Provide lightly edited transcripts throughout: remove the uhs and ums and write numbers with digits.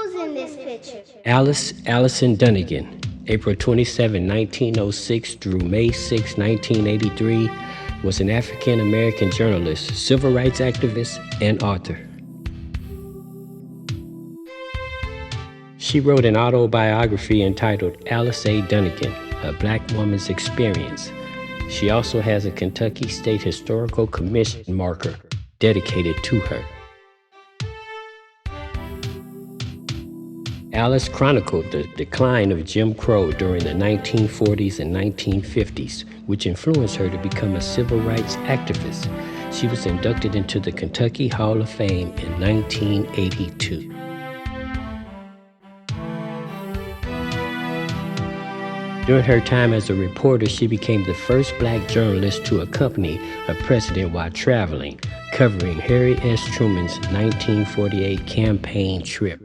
Who's in this picture? Allison Dunnigan, April 27, 1906 through May 6, 1983, was an African-American journalist, civil rights activist, and author. She wrote an autobiography entitled Alice A. Dunnigan, A Black Woman's Experience. She also has a Kentucky State Historical Commission marker dedicated to her. Alice chronicled the decline of Jim Crow during the 1940s and 1950s, which influenced her to become a civil rights activist. She was inducted into the Kentucky Hall of Fame in 1982. During her time as a reporter, she became the first black journalist to accompany a president while traveling, covering Harry S. Truman's 1948 campaign trip.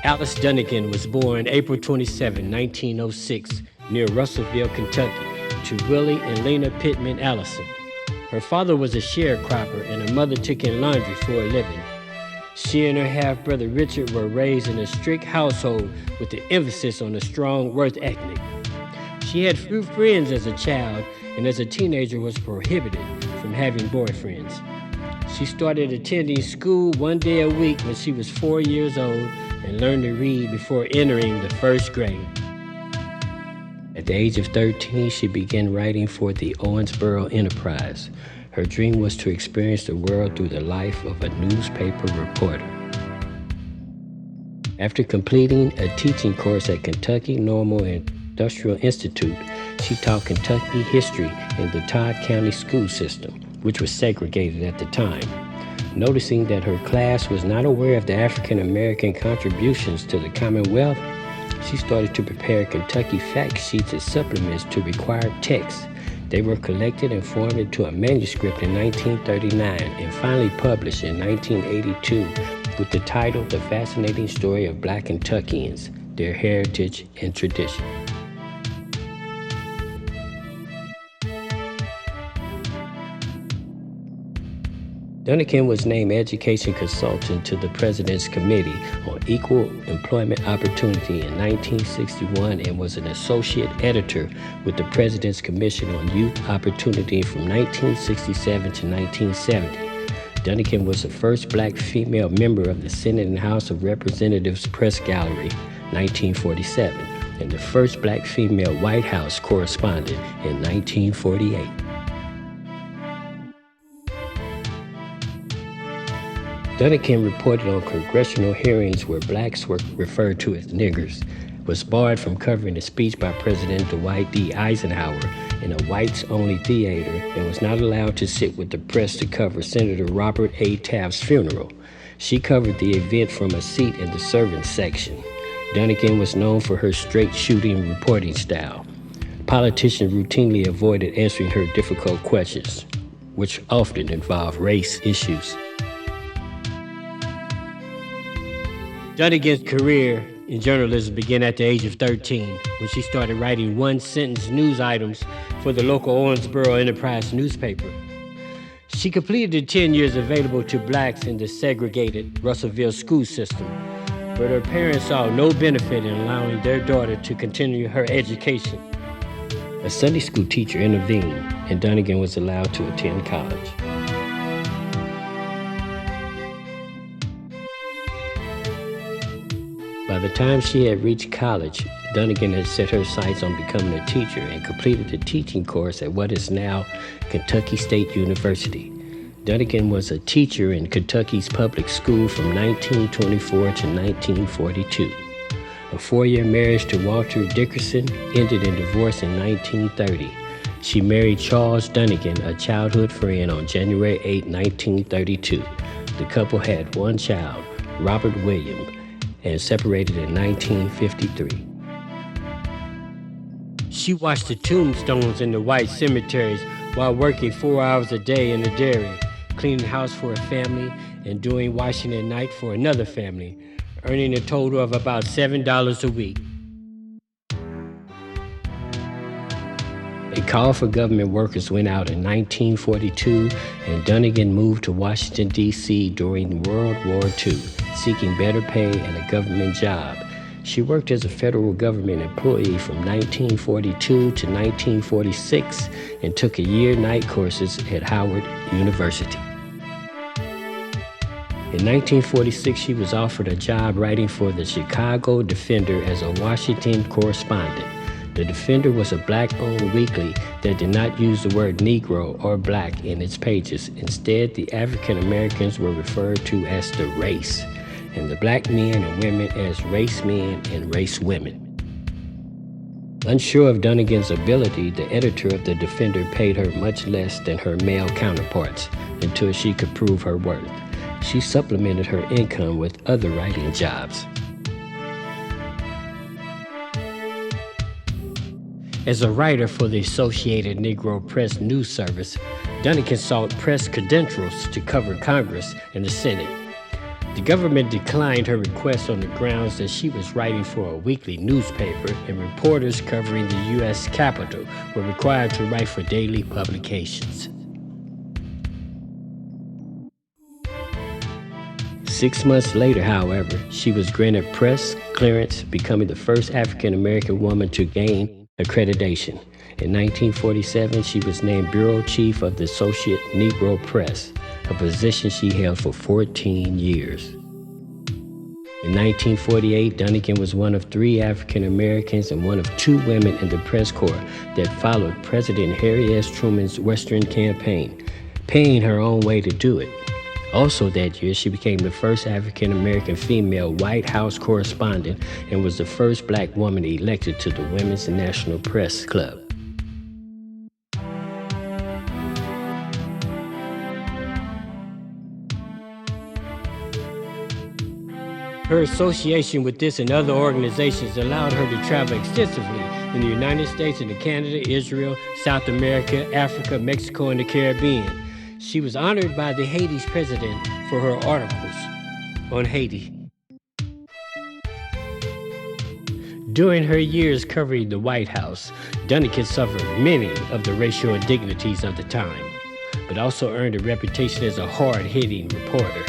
Alice Dunnigan was born April 27, 1906, near Russellville, Kentucky, to Willie and Lena Pittman Allison. Her father was a sharecropper and her mother took in laundry for a living. She and her half-brother Richard were raised in a strict household with the emphasis on a strong work ethic. She had few friends as a child and as a teenager was prohibited from having boyfriends. She started attending school one day a week when she was 4 years old and learned to read before entering the first grade. At the age of 13, she began writing for the Owensboro Enterprise. Her dream was to experience the world through the life of a newspaper reporter. After completing a teaching course at Kentucky Normal Industrial Institute, she taught Kentucky history in the Todd County school system, which was segregated at the time. Noticing that her class was not aware of the African American contributions to the Commonwealth, she started to prepare Kentucky fact sheets as supplements to required texts. They were collected and formed into a manuscript in 1939 and finally published in 1982 with the title The Fascinating Story of Black Kentuckians, Their Heritage and Tradition. Dunnigan was named Education Consultant to the President's Committee on Equal Employment Opportunity in 1961 and was an Associate Editor with the President's Commission on Youth Opportunity from 1967 to 1970. Dunnigan was the first black female member of the Senate and House of Representatives Press Gallery, 1947, and the first black female White House correspondent in 1948. Dunnigan reported on congressional hearings where blacks were referred to as niggers, was barred from covering a speech by President Dwight D. Eisenhower in a whites-only theater, and was not allowed to sit with the press to cover Senator Robert A. Taft's funeral. She covered the event from a seat in the servants section. Dunnigan was known for her straight-shooting reporting style. Politicians routinely avoided answering her difficult questions, which often involved race issues. Dunnigan's career in journalism began at the age of 13 when she started writing one-sentence news items for the local Owensboro Enterprise newspaper. She completed the 10 years available to blacks in the segregated Russellville school system, but her parents saw no benefit in allowing their daughter to continue her education. A Sunday school teacher intervened, and Dunnigan was allowed to attend college. By the time she had reached college, Dunnigan had set her sights on becoming a teacher and completed a teaching course at what is now Kentucky State University. Dunnigan was a teacher in Kentucky's public school from 1924 to 1942. A 4-year marriage to Walter Dickerson ended in divorce in 1930. She married Charles Dunnigan, a childhood friend, on January 8, 1932. The couple had one child, Robert William, and separated in 1953. She watched the tombstones in the white cemeteries while working 4 hours a day in the dairy, cleaning the house for a family and doing washing at night for another family, earning a total of about $7 a week. A call for government workers went out in 1942, and Dunnigan moved to Washington, D.C. during World War II, seeking better pay and a government job. She worked as a federal government employee from 1942 to 1946 and took a year night courses at Howard University. In 1946, she was offered a job writing for the Chicago Defender as a Washington correspondent. The Defender was a black-owned weekly that did not use the word Negro or black in its pages. Instead, the African Americans were referred to as the race, and the black men and women as race men and race women. Unsure of Dunnigan's ability, the editor of the Defender paid her much less than her male counterparts until she could prove her worth. She supplemented her income with other writing jobs. As a writer for the Associated Negro Press News Service, Dunnigan sought press credentials to cover Congress and the Senate. The government declined her request on the grounds that she was writing for a weekly newspaper, and reporters covering the U.S. Capitol were required to write for daily publications. 6 months later, however, she was granted press clearance, becoming the first African-American woman to gain accreditation. In 1947, she was named Bureau Chief of the Associated Negro Press, a position she held for 14 years. In 1948, Dunnigan was one of 3 African Americans and one of 2 women in the press corps that followed President Harry S. Truman's Western campaign, paying her own way to do it. Also that year, she became the first African American female White House correspondent and was the first black woman elected to the Women's National Press Club. Her association with this and other organizations allowed her to travel extensively in the United States and Canada, Israel, South America, Africa, Mexico, and the Caribbean. She was honored by the Haiti's president for her articles on Haiti. During her years covering the White House, Dunnigan suffered many of the racial indignities of the time, but also earned a reputation as a hard-hitting reporter.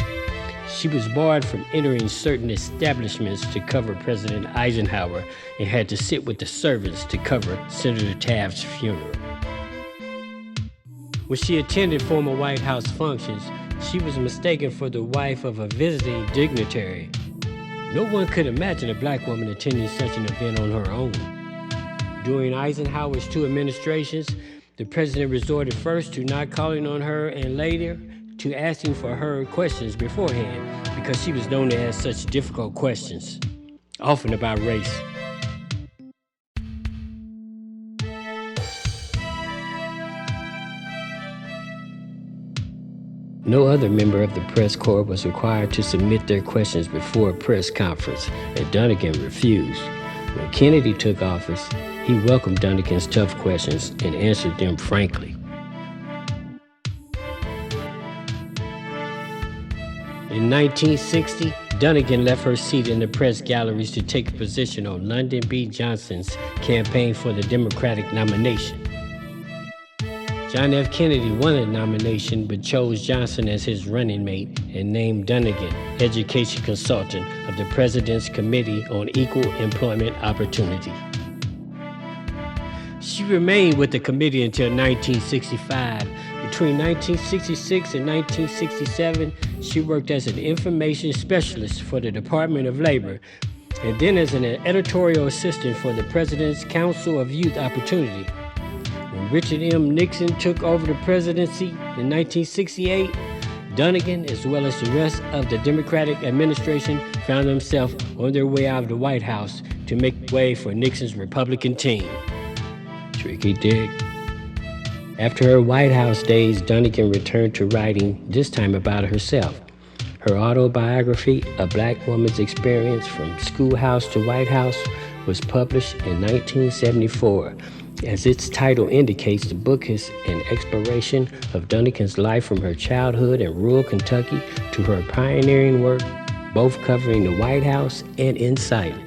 She was barred from entering certain establishments to cover President Eisenhower and had to sit with the servants to cover Senator Taft's funeral. When she attended former White House functions, she was mistaken for the wife of a visiting dignitary. No one could imagine a black woman attending such an event on her own. During Eisenhower's 2 administrations, the president resorted first to not calling on her and later to asking for her questions beforehand because she was known to ask such difficult questions, often about race. No other member of the press corps was required to submit their questions before a press conference, and Dunnigan refused. When Kennedy took office, he welcomed Dunnigan's tough questions and answered them frankly. In 1960, Dunnigan left her seat in the press galleries to take a position on Lyndon B. Johnson's campaign for the Democratic nomination. John F. Kennedy won the nomination but chose Johnson as his running mate and named Dunnigan education consultant of the President's Committee on Equal Employment Opportunity. She remained with the committee until 1965. Between 1966 and 1967, she worked as an information specialist for the Department of Labor and then as an editorial assistant for the President's Council of Youth Opportunity. When Richard M. Nixon took over the presidency in 1968, Dunnigan, as well as the rest of the Democratic administration, found themselves on their way out of the White House to make way for Nixon's Republican team. Tricky Dick. After her White House days, Dunnigan returned to writing, this time about herself. Her autobiography, A Black Woman's Experience from Schoolhouse to White House, was published in 1974. As its title indicates, the book is an exploration of Dunnigan's life from her childhood in rural Kentucky to her pioneering work, both covering the White House and inside it.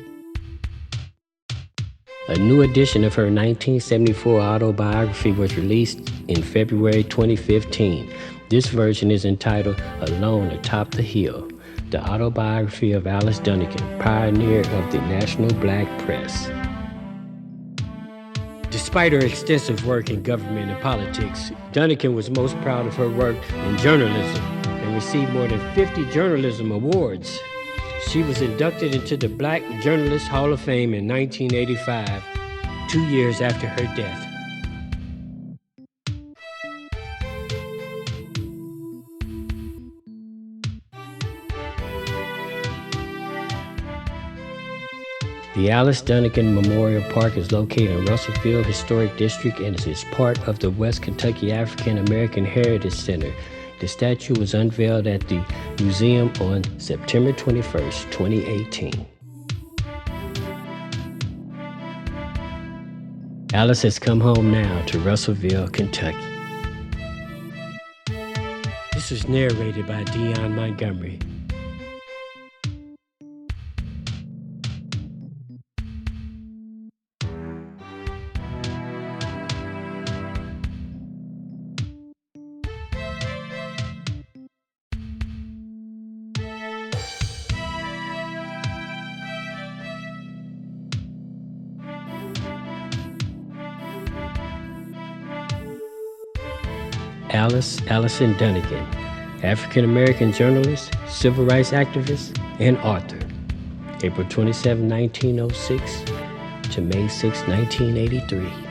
A new edition of her 1974 autobiography was released in February 2015. This version is entitled Alone Atop the Hill, the autobiography of Alice Dunnigan, pioneer of the National Black Press. Despite her extensive work in government and politics, Dunnigan was most proud of her work in journalism and received more than 50 journalism awards. She was inducted into the Black Journalists Hall of Fame in 1985, 2 years after her death. The Alice Dunnigan Memorial Park is located in Russellville Historic District and is part of the West Kentucky African American Heritage Center. The statue was unveiled at the museum on September 21st, 2018. Alice has come home now to Russellville, Kentucky. This was narrated by Deone Montgomery. Allison Dunnigan, African-American journalist, civil rights activist, and author. April 27, 1906 to May 6, 1983.